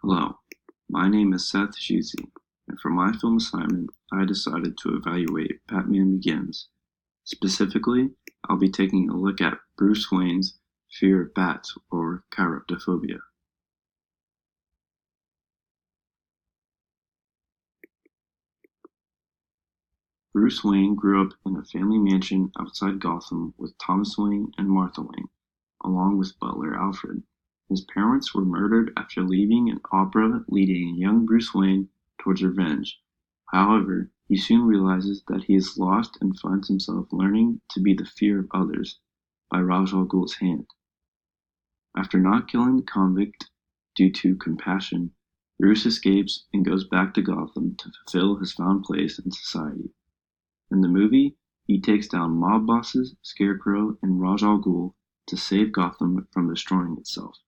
Hello, my name is Seth Shusey, and for my film assignment, I decided to evaluate Batman Begins. Specifically, I'll be taking a look at Bruce Wayne's fear of bats, or chiroptophobia. Bruce Wayne grew up in a family mansion outside Gotham with Thomas Wayne and Martha Wayne, along with butler Alfred. His parents were murdered after leaving an opera, leading young Bruce Wayne towards revenge. However, he soon realizes that he is lost and finds himself learning to be the fear of others by Ra's al Ghul's hand. After not killing the convict due to compassion, Bruce escapes and goes back to Gotham to fulfill his found place in society. In the movie, he takes down mob bosses, Scarecrow, and Ra's al Ghul to save Gotham from destroying itself.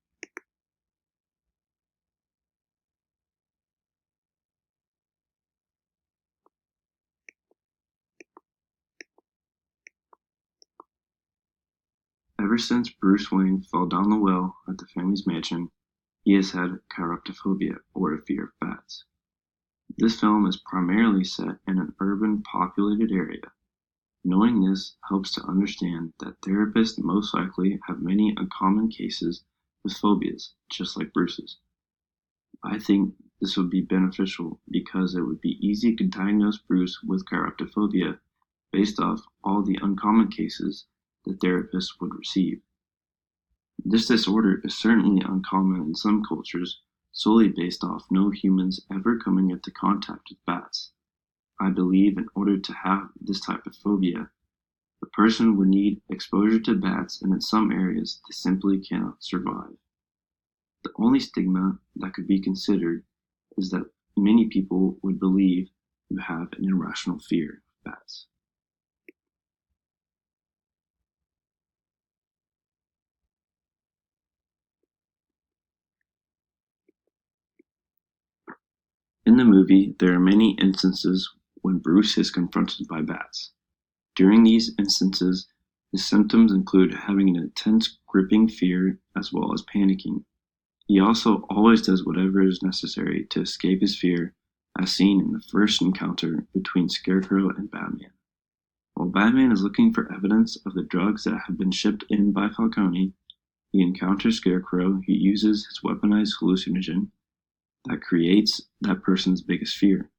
Ever since Bruce Wayne fell down the well at the family's mansion, he has had chiroptophobia, or a fear of bats. This film is primarily set in an urban, populated area. Knowing this helps to understand that therapists most likely have many uncommon cases with phobias, just like Bruce's. I think this would be beneficial because it would be easy to diagnose Bruce with chiroptophobia based off all the uncommon cases the therapist would receive. This disorder is certainly uncommon in some cultures, solely based off no humans ever coming into contact with bats. I believe in order to have this type of phobia, the person would need exposure to bats, and in some areas they simply cannot survive. The only stigma that could be considered is that many people would believe you have an irrational fear of bats. In the movie, there are many instances when Bruce is confronted by bats. During these instances, his symptoms include having an intense gripping fear as well as panicking. He also always does whatever is necessary to escape his fear, as seen in the first encounter between Scarecrow and Batman. While Batman is looking for evidence of the drugs that have been shipped in by Falcone, he encounters Scarecrow who uses his weaponized hallucinogen that creates that person's biggest fear.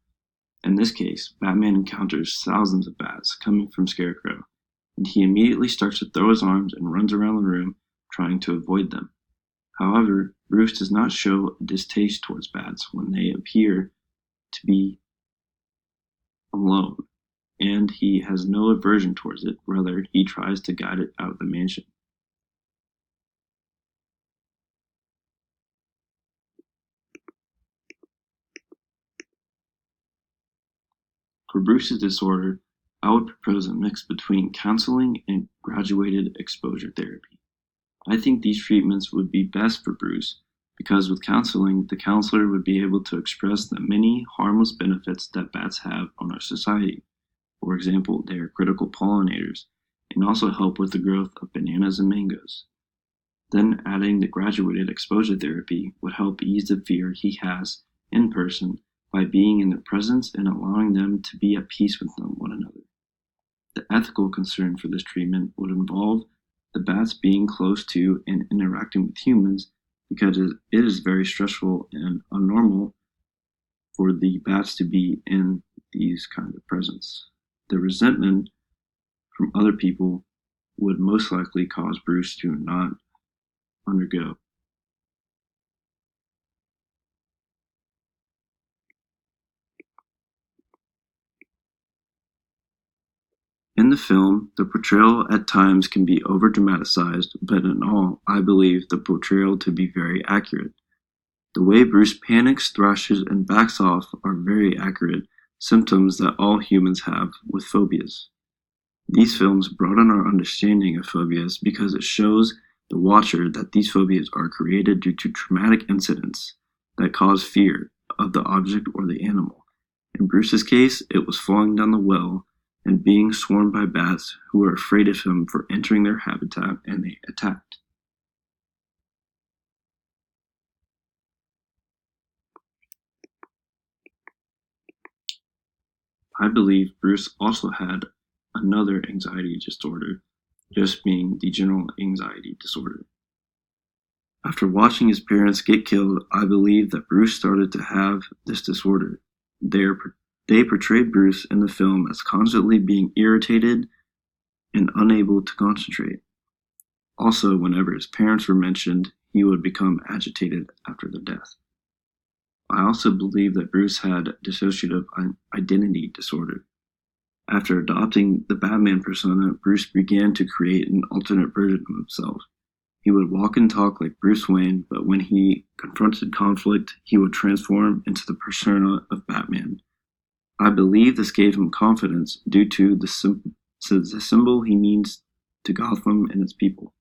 In this case, Batman encounters thousands of bats coming from Scarecrow, and he immediately starts to throw his arms and runs around the room trying to avoid them. However, Bruce does not show a distaste towards bats when they appear to be alone, and he has no aversion towards it. Rather, he tries to guide it out of the mansion. For Bruce's disorder, I would propose a mix between counseling and graduated exposure therapy. I think these treatments would be best for Bruce because with counseling, the counselor would be able to express the many harmless benefits that bats have on our society. For example, they are critical pollinators and also help with the growth of bananas and mangoes. Then adding the graduated exposure therapy would help ease the fear he has in person by being in their presence and allowing them to be at peace with one another. The ethical concern for this treatment would involve the bats being close to and interacting with humans because it is very stressful and unnormal for the bats to be in these kind of presence. The resentment from other people would most likely cause Bruce to not undergo. In the film, the portrayal at times can be over-dramatized, but in all, I believe the portrayal to be very accurate. The way Bruce panics, thrashes, and backs off are very accurate symptoms that all humans have with phobias. These films broaden our understanding of phobias because it shows the watcher that these phobias are created due to traumatic incidents that cause fear of the object or the animal. In Bruce's case, it was falling down the well and being swarmed by bats who were afraid of him for entering their habitat, and they attacked. I believe Bruce also had another anxiety disorder, just being the general anxiety disorder. After watching his parents get killed, I believe that Bruce started to have this disorder. They portrayed Bruce in the film as constantly being irritated and unable to concentrate. Also, whenever his parents were mentioned, he would become agitated after their death. I also believe that Bruce had dissociative identity disorder. After adopting the Batman persona, Bruce began to create an alternate version of himself. He would walk and talk like Bruce Wayne, but when he confronted conflict, he would transform into the persona of Batman. I believe this gave him confidence due to the symbol he means to Gotham and its people.